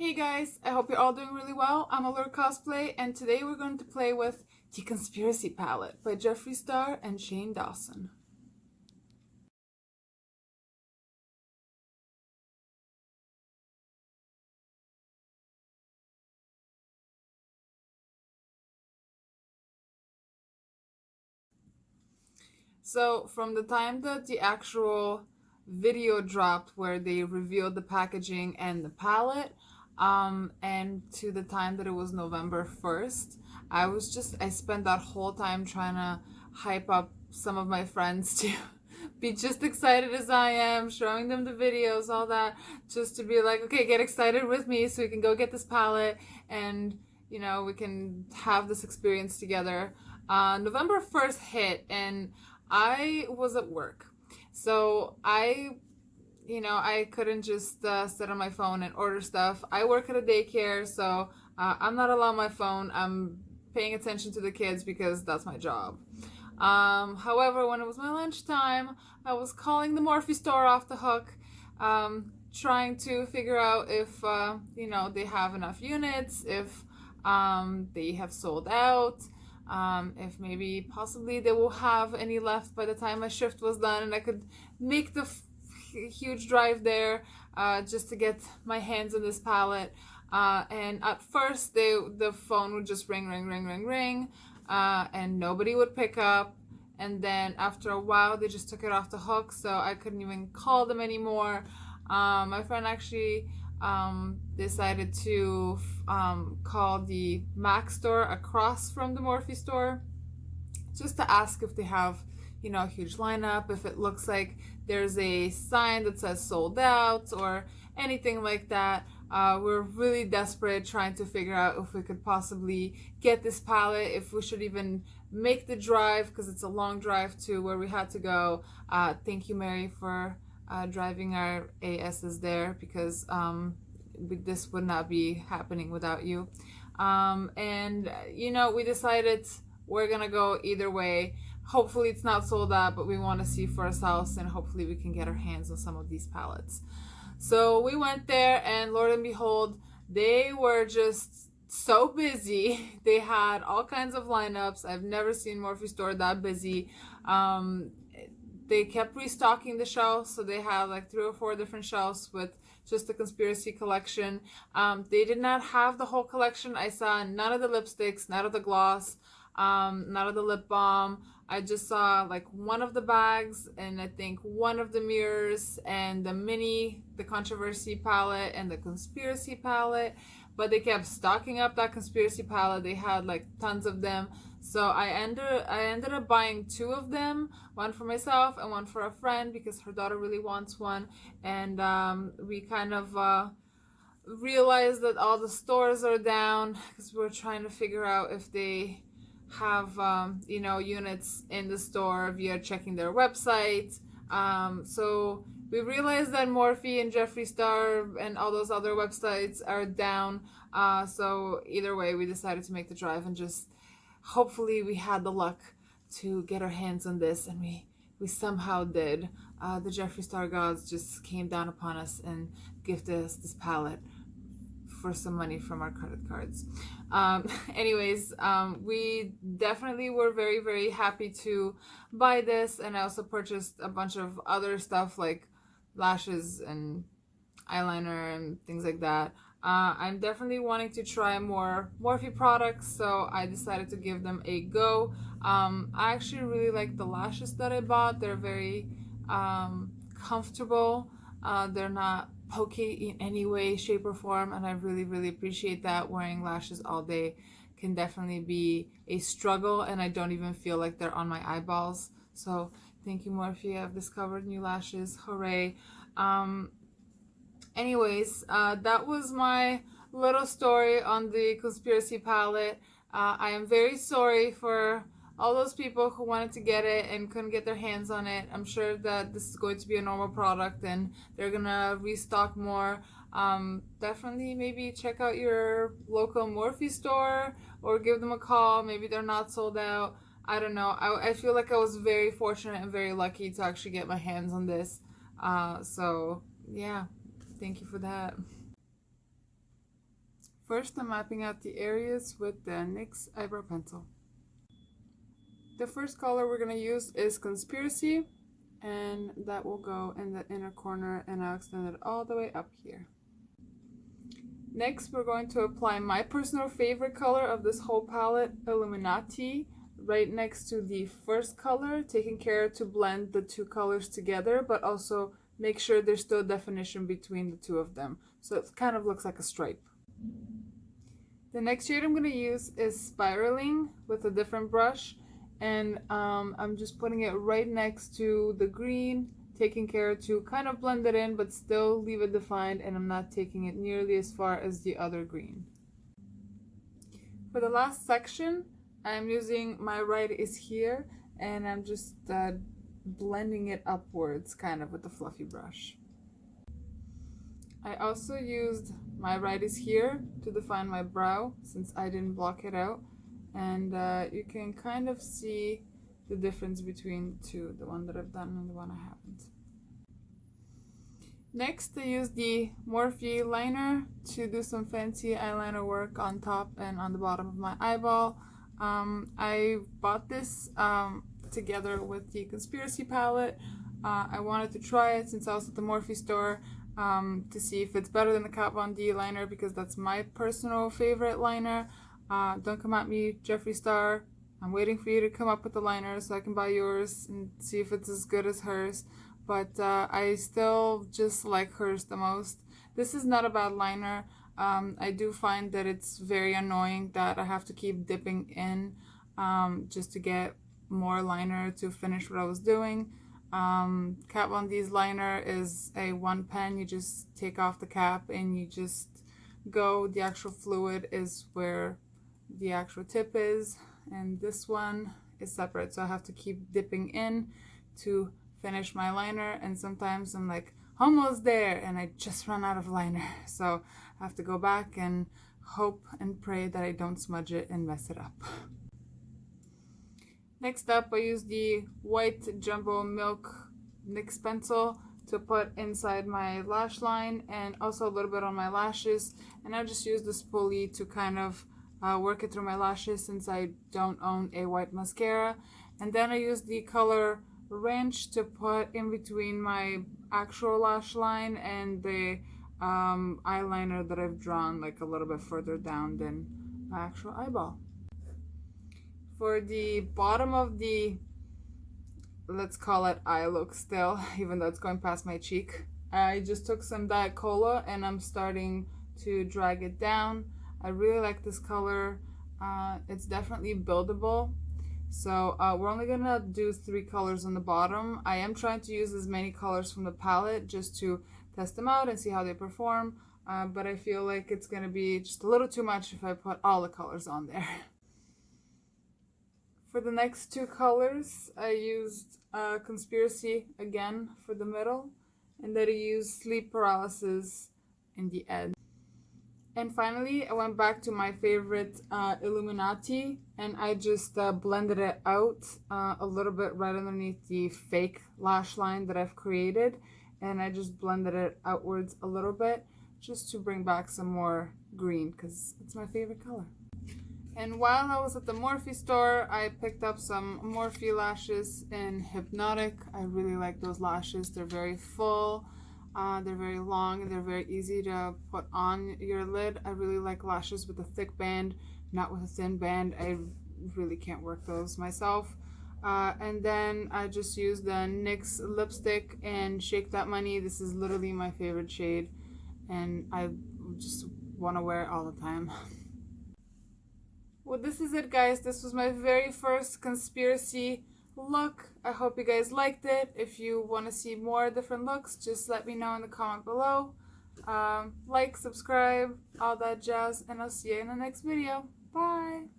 Hey guys, I hope you're all doing really well. I'm Allure Cosplay, and today we're going to play with The Conspiracy Palette by Jefree Star and Shane Dawson. So, from the time that the actual video dropped where they revealed the packaging and the palette, and to the time that it was November 1st, I spent that whole time trying to hype up some of my friends to be just excited as I am, showing them the videos, all that, just to be like, okay, get excited with me so we can go get this palette and, we can have this experience together. November 1st hit, and I was at work. So I couldn't just sit on my phone and order stuff. I work at a daycare, so I'm not allowed my phone. I'm paying attention to the kids because that's my job. However, when it was my lunchtime, I was calling the Morphe store off the hook, trying to figure out if, they have enough units, if they have sold out, if maybe possibly they will have any left by the time my shift was done and I could make the huge drive there just to get my hands on this palette. And at first, the phone would just ring, ring, ring, ring, ring, and nobody would pick up. And then after a while, they just took it off the hook, so I couldn't even call them anymore. My friend actually decided to call the Mac store across from the Morphe store just to ask if they have, a huge lineup, if it looks like there's a sign that says sold out or anything like that. We're really desperate trying to figure out if we could possibly get this palette, if we should even make the drive, because it's a long drive to where we had to go. Thank you, Mary, for driving our ASs there, because this would not be happening without you. We decided we're gonna go either way. Hopefully it's not sold out, but we want to see for ourselves, and hopefully we can get our hands on some of these palettes. So we went there, and Lord and behold, they were just so busy. They had all kinds of lineups. I've never seen Morphe store that busy. They kept restocking the shelves, so they had like 3 or 4 different shelves with just the conspiracy collection. They did not have the whole collection. I saw none of the lipsticks, none of the gloss, none of the lip balm. I just saw like one of the bags, and I think one of the mirrors, and the controversy palette and the conspiracy palette. But they kept stocking up that conspiracy palette. They had like tons of them. So I ended up buying 2 of them, one for myself and one for a friend, because her daughter really wants one. And we kind of realized that all the stores are down, because we're trying to figure out if they have units in the store via checking their website. So we realized that Morphe and Jefree Star and all those other websites are down. So either way, we decided to make the drive, and just hopefully we had the luck to get our hands on this, and we somehow did. The Jefree Star gods just came down upon us and gifted us this palette for some money from our credit cards. We definitely were very, very happy to buy this, and I also purchased a bunch of other stuff like lashes and eyeliner and things like that. I'm definitely wanting to try more Morphe products, so I decided to give them a go. I actually really like the lashes that I bought. They're very comfortable. They're not pokey in any way, shape, or form, and I really, really appreciate that. Wearing lashes all day can definitely be a struggle, and I don't even feel like they're on my eyeballs. So thank you, Morphe. I've discovered new lashes. Hooray. That was my little story on the conspiracy palette. I am very sorry for all those people who wanted to get it and couldn't get their hands on it. I'm sure that this is going to be a normal product, and they're gonna restock more. Definitely maybe check out your local Morphe store or give them a call. Maybe they're not sold out. I don't know. I feel like I was very fortunate and very lucky to actually get my hands on this. So yeah, thank you for that. First, I'm mapping out the areas with the NYX eyebrow pencil. The first color we're going to use is Conspiracy, and that will go in the inner corner, and I'll extend it all the way up here. Next, we're going to apply my personal favorite color of this whole palette, Illuminati, right next to the first color, taking care to blend the two colors together, but also make sure there's still definition between the two of them, so it kind of looks like a stripe. The next shade I'm going to use is Spiraling with a different brush, and I'm just putting it right next to the green, taking care to kind of blend it in but still leave it defined, and I'm not taking it nearly as far as the other green. For the last section, I'm using My Right Is Here, and I'm just blending it upwards kind of with the fluffy brush. I also used My Right Is Here to define my brow since I didn't block it out, and you can kind of see the difference between the two, the one that I've done and the one I haven't. Next, I used the Morphe liner to do some fancy eyeliner work on top and on the bottom of my eyeball. I bought this together with the Conspiracy palette. I wanted to try it since I was at the Morphe store to see if it's better than the Kat Von D liner, because that's my personal favorite liner. Don't come at me, Jefree Star. I'm waiting for you to come up with the liner so I can buy yours and see if it's as good as hers. But I still just like hers the most. This is not a bad liner. I do find that it's very annoying that I have to keep dipping in just to get more liner to finish what I was doing. Kat Von D's liner is a one pen. You just take off the cap and you just go. The actual fluid is where the actual tip is, and this one is separate, so I have to keep dipping in to finish my liner, and sometimes I'm like almost there and I just run out of liner, so I have to go back and hope and pray that I don't smudge it and mess it up. Next up, I use the white Jumbo Milk NYX pencil to put inside my lash line and also a little bit on my lashes, and I just use the spoolie to kind of work it through my lashes since I don't own a white mascara. And then I use the color Ranch to put in between my actual lash line and the eyeliner that I've drawn like a little bit further down than my actual eyeball. For the bottom of the, let's call it eye look still, even though it's going past my cheek, I just took some Diet Cola and I'm starting to drag it down. I really like this color. It's definitely buildable. So we're only gonna do 3 colors on the bottom. I am trying to use as many colors from the palette just to test them out and see how they perform. But I feel like it's gonna be just a little too much if I put all the colors on there. For the next 2 colors, I used Conspiracy again for the middle, and then I used Sleep Paralysis in the edge. And finally, I went back to my favorite Illuminati, and I just blended it out a little bit right underneath the fake lash line that I've created, and I just blended it outwards a little bit just to bring back some more green because it's my favorite color. And while I was at the Morphe store, I picked up some Morphe lashes in Hypnotic. I really like those lashes. They're very full. They're very long and they're very easy to put on your lid. I really like lashes with a thick band, not with a thin band. I really can't work those myself. And then I just used the NYX lipstick and Shake That Money. This is literally my favorite shade and I just want to wear it all the time. Well, this is it, guys. This was my very first Conspiracy look. I hope you guys liked it. If you want to see more different looks, just let me know in the comment below. Like, subscribe, all that jazz, and I'll see you in the next video. Bye!